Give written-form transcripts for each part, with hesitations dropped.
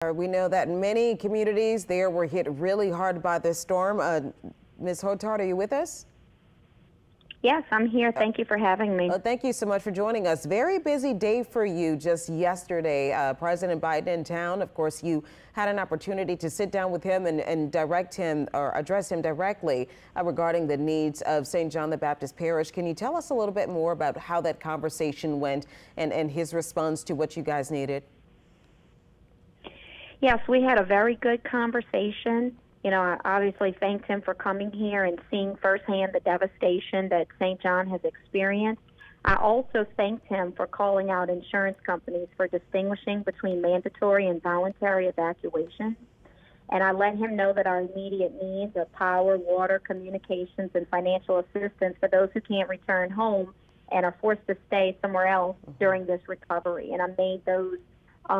We know that many communities there were hit really hard by this storm. Ms. Hotard, are you with us? Yes, I'm here. Thank you for having me. Thank you so much for joining us. Very busy day for you just yesterday. President Biden in town. Of course, you had an opportunity to sit down with him and direct him or address him directly regarding the needs of St. John the Baptist Parish. Can you tell us a little bit more about how that conversation went and his response to what you guys needed? Yes, we had a very good conversation. You know, I obviously thanked him for coming here and seeing firsthand the devastation that St. John has experienced. I also thanked him for calling out insurance companies for distinguishing between mandatory and voluntary evacuation. And I let him know that our immediate needs are power, water, communications, and financial assistance for those who can't return home and are forced to stay somewhere else during this recovery. And I made those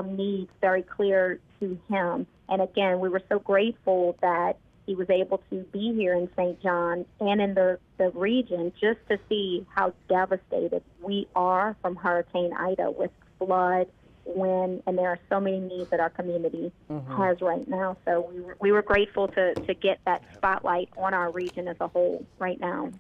needs very clear to him. And again, we were so grateful that he was able to be here in St. John and in the region just to see how devastated we are from Hurricane Ida with flood, wind, and there are so many needs that our community has right now. So we were grateful to get that spotlight on our region as a whole right now.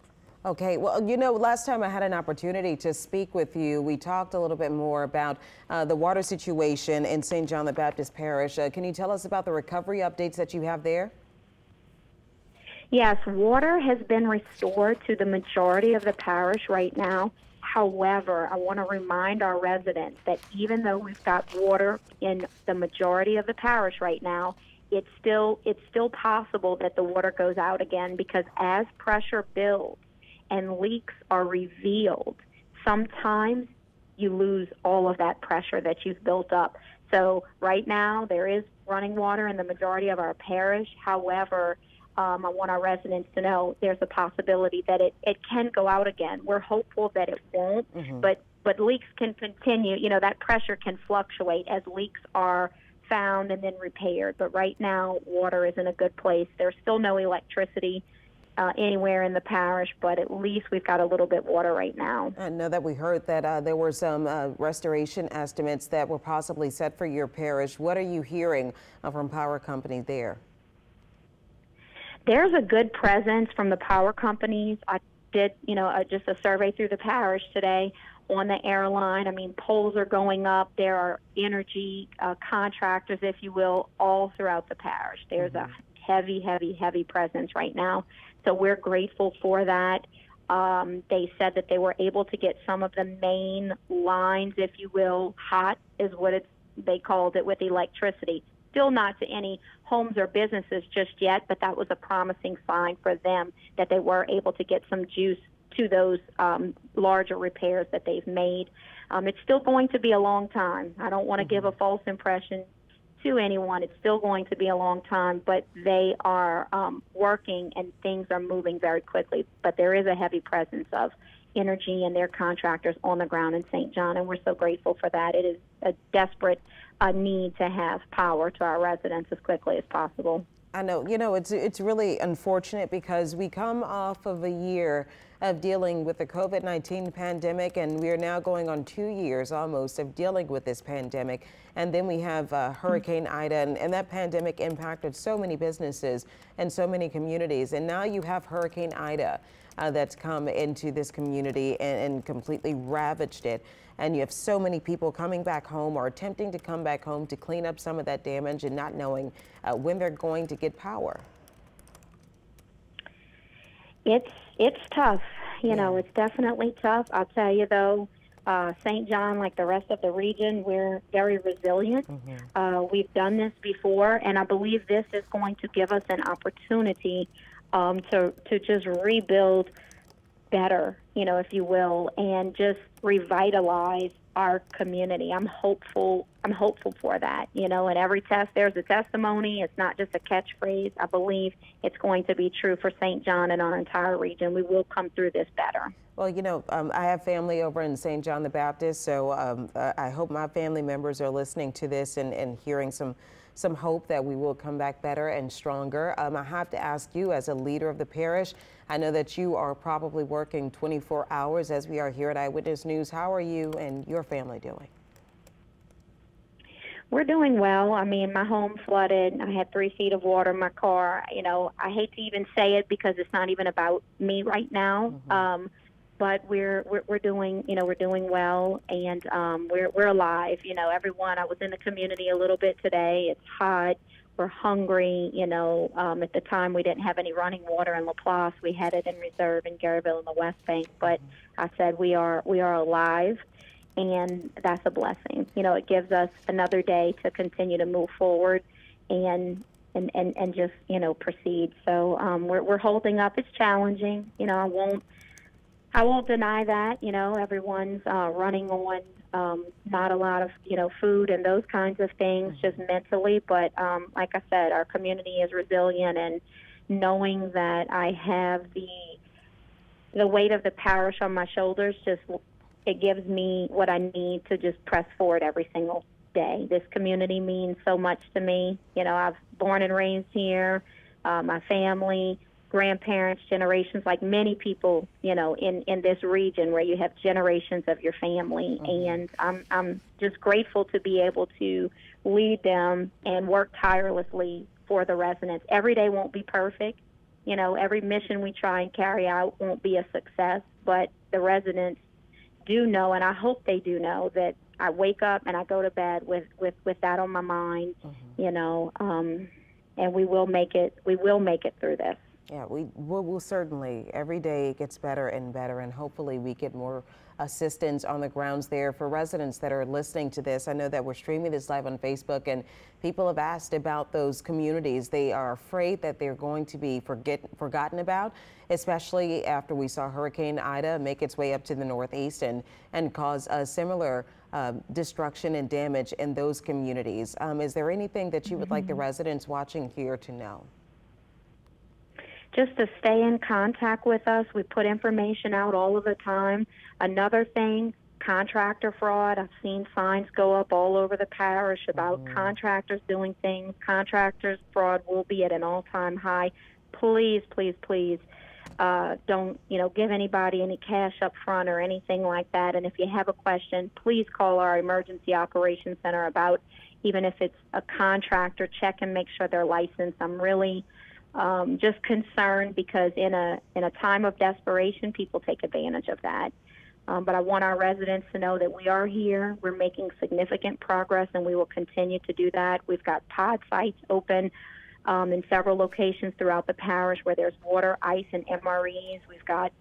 Okay, well, you know, last time I had an opportunity to speak with you, we talked a little bit more about the water situation in St. John the Baptist Parish. Can you tell us about the recovery updates that you have there? Yes, water has been restored to the majority of the parish right now. However, I want to remind our residents that even though we've got water in the majority of the parish right now, it's still possible that the water goes out again, because as pressure builds and leaks are revealed, sometimes you lose all of that pressure that you've built up. So right now there is running water in the majority of our parish. However, I want our residents to know there's a possibility that it can go out again. We're hopeful that it won't, but leaks can continue. You know, that pressure can fluctuate as leaks are found and then repaired. But right now, water is in a good place. There's still no electricity anywhere in the parish, but at least we've got a little bit water right now. I know that we heard that there were some restoration estimates that were possibly set for your parish. What are you hearing from power company there? There's a good presence from the power companies. I did, you know, just a survey through the parish today on the airline. I mean, poles are going up. There are energy contractors, if you will, all throughout the parish. There's a heavy presence right now. So we're grateful for that. They said that they were able to get some of the main lines, if you will, hot is what they called it, with electricity. Still not to any homes or businesses just yet, but that was a promising sign for them that they were able to get some juice to those larger repairs that they've made. It's still going to be a long time. I don't want to give a false impression to anyone. It's still going to be a long time, but they are working and things are moving very quickly. But there is a heavy presence of energy and their contractors on the ground in St. John, and we're so grateful for that. It is a desperate need to have power to our residents as quickly as possible. I know, you know, it's really unfortunate because we come off of a year of dealing with the COVID-19 pandemic, and we are now going on 2 years almost of dealing with this pandemic. And then we have Hurricane Ida, and that pandemic impacted so many businesses and so many communities. And now you have Hurricane Ida that's come into this community and completely ravaged it. And you have so many people coming back home or attempting to come back home to clean up some of that damage and not knowing when they're going to get power. It's tough. You know, it's definitely tough. I'll tell you, though, St. John, like the rest of the region, we're very resilient. We've done this before, and I believe this is going to give us an opportunity to just rebuild better, you know, if you will, and just revitalize our community. I'm hopeful for that, you know. In every test, there's a testimony. It's not just a catchphrase. I believe it's going to be true for St. John and our entire region. We will come through this better. Well, you know, I have family over in St. John the Baptist, so I hope my family members are listening to this and hearing some hope that we will come back better and stronger. I have to ask you, as a leader of the parish, I know that you are probably working 24 hours as we are here at Eyewitness News. How are you and your family doing? We're doing well. I mean, my home flooded. I had 3 feet of water in my car. You know, I hate to even say it because it's not even about me right now. But we're doing, you know, we're doing well, and we're alive. You know, everyone. I was in the community a little bit today. It's hot. We're hungry. You know, at the time we didn't have any running water in LaPlace. We had it in reserve in Garyville and the West Bank. But I said we are alive. And that's a blessing. You know, it gives us another day to continue to move forward and just, you know, proceed. So we're holding up. It's challenging. You know, I won't deny that. You know, everyone's running on not a lot of, you know, food and those kinds of things, just mentally. But like I said, our community is resilient, and knowing that I have the weight of the parish on my shoulders, just it gives me what I need to just press forward every single day. This community means so much to me. You know, I've born and raised here, my family, grandparents, generations, like many people, you know, in this region where you have generations of your family. And I'm just grateful to be able to lead them and work tirelessly for the residents. Every day won't be perfect. You know, every mission we try and carry out won't be a success, but the residents do know, and I hope they do know, that I wake up and I go to bed with that on my mind, you know, and we will make it through this. Yeah, we will certainly. Every day it gets better and better, and hopefully we get more assistance on the grounds there. For residents that are listening to this, I know that we're streaming this live on Facebook, and people have asked about those communities. They are afraid that they're going to be forgotten about, especially after we saw Hurricane Ida make its way up to the Northeast and cause a similar destruction and damage in those communities. Is there anything that you would like the residents watching here to know? Just to stay in contact with us. We put information out all of the time. Another thing, contractor fraud. I've seen signs go up all over the parish about contractors doing things. Contractors fraud will be at an all-time high. Please, please, please don't, you know, give anybody any cash up front or anything like that. And if you have a question, please call our Emergency Operations Center about, even if it's a contractor, check and make sure they're licensed. I'm really just concerned because in a time of desperation, people take advantage of that. But I want our residents to know that we are here. We're making significant progress, and we will continue to do that. We've got pod sites open in several locations throughout the parish where there's water, ice, and MREs. We've got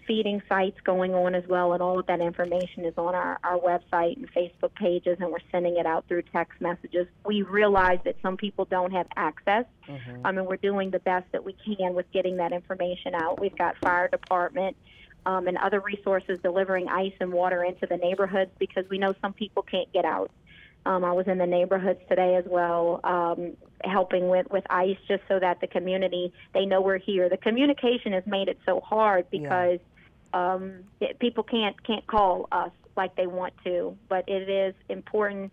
feeding sites going on as well, and all of that information is on our website and Facebook pages, and we're sending it out through text messages. We realize that some people don't have access. I mean, we're doing the best that we can with getting that information out. We've got fire department and other resources delivering ice and water into the neighborhoods because we know some people can't get out. I was in the neighborhoods today as well, helping with ice, just so that the community, they know we're here. The communication has made it so hard because people can't call us like they want to, but it is important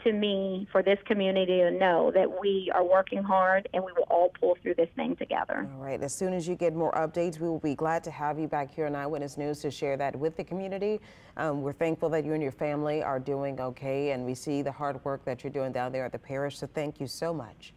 to me for this community to know that we are working hard and we will all pull through this thing together. All right. As soon as you get more updates, we will be glad to have you back here on Eyewitness News to share that with the community. We're thankful that you and your family are doing okay, and we see the hard work that you're doing down there at the parish, so thank you so much.